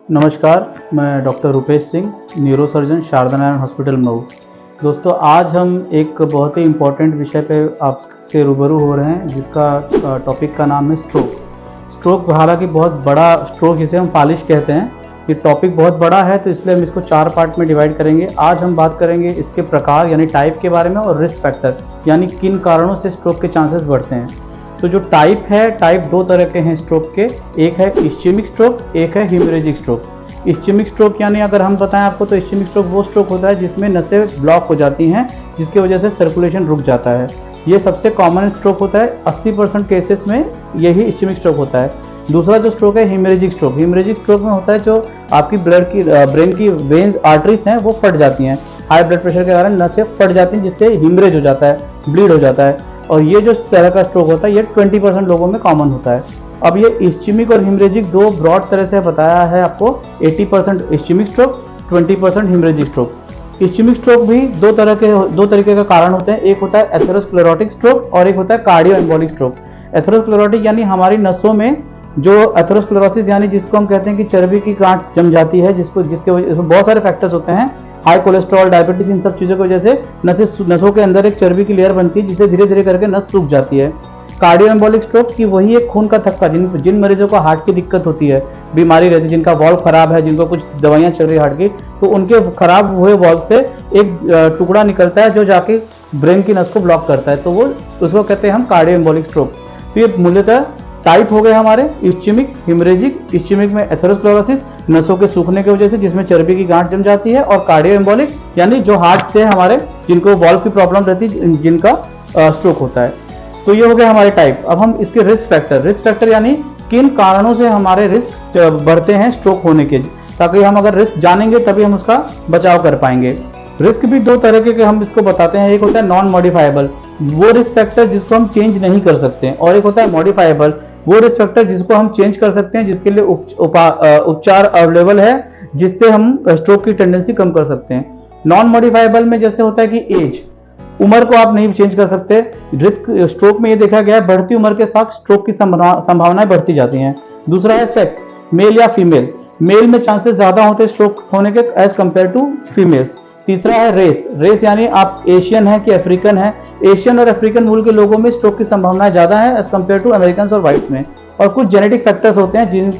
नमस्कार, मैं doctor Rupesh Singh, neurosurgeon, Sharda Narayan hospital Mau. दोस्तों, आज हम एक बहुत ही इम्पोर्टेंट विषय पे आपसे रूबरू हो रहे हैं, जिसका टॉपिक का नाम है स्ट्रोक। स्ट्रोक हालांकि बहुत बड़ा स्ट्रोक, जिसे हम पालिश कहते हैं, ये टॉपिक बहुत बड़ा है, तो इसलिए हम इसको 4 पार्ट में डिवाइड करेंगे। आज हम बात करेंगे इसके प्रकार यानी टाइप के बारे में, और रिस्क फैक्टर यानी किन कारणों से स्ट्रोक के चांसेस बढ़ते हैं। तो जो टाइप है, टाइप 2 तरह के हैं स्ट्रोक के। एक है इस्चेमिक स्ट्रोक, एक है हेमरेजिक स्ट्रोक। इस्चेमिक स्ट्रोक यानी अगर हम बताएं आपको, तो इस्चेमिक स्ट्रोक वो स्ट्रोक होता है जिसमें नसें ब्लॉक हो जाती हैं, जिसकी वजह से सर्कुलेशन रुक जाता है। ये सबसे कॉमन स्ट्रोक होता है, 80% केसेस में यही इस्चेमिक स्ट्रोक होता है। दूसरा जो स्ट्रोक है हेमरेजिक स्ट्रोक। हेमरेजिक स्ट्रोक में होता है जो आपकी ब्रेन की वेन्स, आर्टरीज हैं, वो फट जाती हैं। हाई ब्लड प्रेशर के कारण नसें फट जाती हैं, जिससे हेमरेज हो जाता है, ब्लीड हो जाता है। और ये जो तरह का स्ट्रोक होता है, ये 20% लोगों में कॉमन होता है। अब ये इस्चेमिक और हेमरेजिक दो ब्रॉड तरह से बताया है आपको। 80% ischaemic stroke, 20% haemorrhagic stroke. Ischaemic stroke भी दो तरीके का कारण होते हैं। एक होता है एथेरोस्क्लेरोटिक स्ट्रोक और एक होता है कार्डियो एम्बोलिक स्ट्रोक। एथेरोस्क्लेरोटिक यानी हमारी नसों में जो एथेरोस्क्लेरोसिस यानी जिसको हम कहते हैं कि चर्बी की गांठ जम जाती है, जिसके वजह से बहुत सारे फैक्टर्स होते हैं, हाई कोलेस्ट्रॉल, डायबिटीज, इन सब चीज़ों की वजह से नसों के अंदर एक चर्बी की लेयर बनती है, जिससे धीरे धीरे करके नस सूख जाती है। कार्डियो एम्बोलिक स्ट्रोक की वही एक खून का थक्का, जिन मरीजों को हार्ट की दिक्कत होती है, बीमारी रहती है, जिनका वॉल्व खराब है, जिनको कुछ दवाइयाँ चल रही है हार्ट की, तो उनके खराब हुए वॉल्व से एक टुकड़ा निकलता है जो जाके ब्रेन की नस को ब्लॉक करता है, तो वो उसको कहते हैं हम कार्डियो एम्बोलिक स्ट्रोक। तो ये मूलतः टाइप हो गए हमारे इस्चेमिक, हेमरेजिक। इस्चेमिक में एथेरोस्क्लेरोसिस, नसों के सूखने की वजह से जिसमें चर्बी की गांठ जम जाती है, और कार्डियो एम्बोलिक यानी जो हार्ट से हमारे, जिनको वॉल्व की प्रॉब्लम रहती है, जिनका स्ट्रोक होता है। तो ये हो गए हमारे टाइप। अब हम इसके रिस्क फैक्टर यानी किन कारणों से हमारे रिस्क बढ़ते हैं स्ट्रोक होने के, ताकि हम अगर रिस्क जानेंगे तभी हम उसका बचाव कर पाएंगे। रिस्क भी 2 तरह के हम इसको बताते हैं। एक होता है नॉन मॉडिफाइबल, वो रिस्क फैक्टर जिसको हम चेंज नहीं कर सकते हैं, और एक होता है मॉडिफाइबल, वो रिस्क फैक्टर जिसको हम चेंज कर सकते हैं, जिसके लिए उपचार अवेलेबल है, जिससे हम स्ट्रोक की टेंडेंसी कम कर सकते हैं। नॉन मॉडिफाइबल में जैसे होता है कि एज, उम्र को आप नहीं चेंज कर सकते। रिस्क स्ट्रोक में ये देखा गया है, बढ़ती उम्र के साथ स्ट्रोक की संभावनाएं बढ़ती जाती हैं। दूसरा है सेक्स, मेल या फीमेल। मेल में चांसेस ज्यादा होते हैं स्ट्रोक होने के एज कंपेयर टू फीमेल्स। तीसरा है रेस यानी आप एशियन है कि अफ्रीकन है। एशियन और अफ्रीकन मूल के लोगों में स्ट्रोक की संभावना ज्यादा है एज कंपेयर टू अमेरिकन और व्हाइट्स में। और कुछ जेनेटिक फैक्टर्स होते हैं,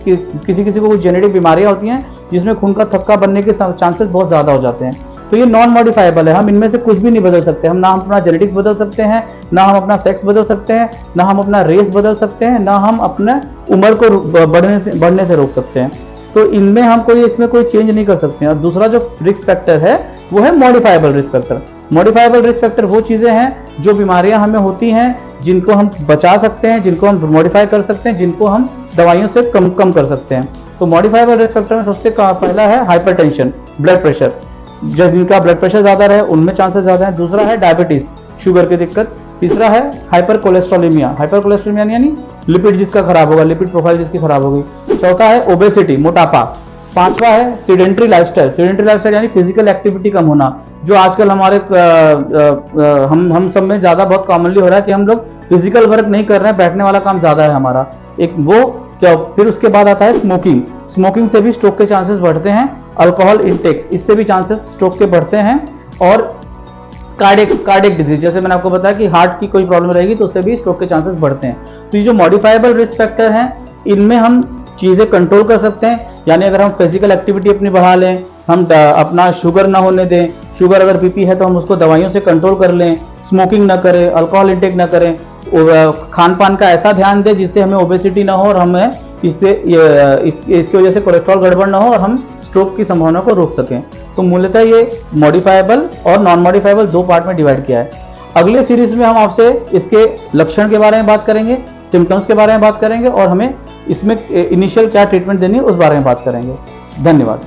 किसी को कुछ जेनेटिक बीमारियां होती हैं, जिसमें खून का थक्का बनने के चांसेस बहुत ज्यादा हो जाते हैं। तो ये नॉन मॉडिफाइबल है, हम इनमें से कुछ भी नहीं बदल सकते। हम ना हम अपना जेनेटिक्स बदल सकते हैं, ना हम अपना सेक्स बदल सकते हैं, ना हम अपना रेस बदल सकते हैं, ना हम अपने उम्र को बढ़ने से रोक सकते हैं। तो इनमें हम इसमें कोई चेंज नहीं कर सकते हैं। और दूसरा जो रिस्क फैक्टर है वो है modifiable risk factor. Modifiable risk factor वो चीजें हैं जो बीमारियां हमें होती हैं, जिनको हम बचा सकते हैं, जिनको हम मॉडिफाई कर सकते हैं, जिनको हम दवाइयों से कम कर सकते हैं। तो मॉडिफाइबल रिस्क फैक्टर में सबसे पहला है हाइपरटेंशन, ब्लड प्रेशर। जिनका ब्लड प्रेशर ज्यादा रहे उनमें चांसेस ज्यादा है। दूसरा है डायबिटीज, शुगर की दिक्कत। तीसरा है हाइपर कोलेस्ट्रोलेमिया यानी लिपिड जिसका खराब होगा, लिपिड प्रोफाइल जिसकी खराब होगी। चौथा है ओबेसिटी, मोटापा। पांचवा है सीडेंट्री लाइफस्टाइल यानी फिजिकल एक्टिविटी कम होना, जो आजकल हमारे हम सब में ज्यादा बहुत कॉमनली हो रहा है कि हम लोग फिजिकल वर्क नहीं कर रहे हैं, बैठने वाला काम ज्यादा है हमारा एक वो। फिर उसके बाद आता है स्मोकिंग से भी स्ट्रोक के चांसेस बढ़ते हैं। अल्कोहल इंटेक, इससे भी चांसेस स्ट्रोक के बढ़ते हैं। और कार्डियक डिजीज, जैसे मैंने आपको बताया कि हार्ट की कोई प्रॉब्लम रहेगी तो उससे भी स्ट्रोक के चांसेस बढ़ते हैं। तो ये जो मॉडिफाइबल रिस्क फैक्टर हैं, इनमें हम चीजें कंट्रोल कर सकते हैं। यानी अगर हम फिजिकल एक्टिविटी अपनी बढ़ा लें, हम अपना शुगर ना होने दें, शुगर अगर बीपी है तो हम उसको दवाइयों से कंट्रोल कर लें, स्मोकिंग ना करें, अल्कोहल इंटेक ना करें, खान पान का ऐसा ध्यान दें जिससे हमें ओबेसिटी ना हो और हमें इसकी वजह से कोलेस्ट्रॉल गड़बड़ ना हो और हम स्ट्रोक की संभावना को रोक सकें। तो मूलतः ये मॉडिफाइबल और नॉन मॉडिफाइबल 2 पार्ट में डिवाइड किया है। अगले सीरीज में हम आपसे इसके लक्षण के बारे में बात करेंगे, सिम्टम्स के बारे में बात करेंगे, और हमें इसमें इनिशियल क्या ट्रीटमेंट देनी है उस बारे में बात करेंगे। धन्यवाद।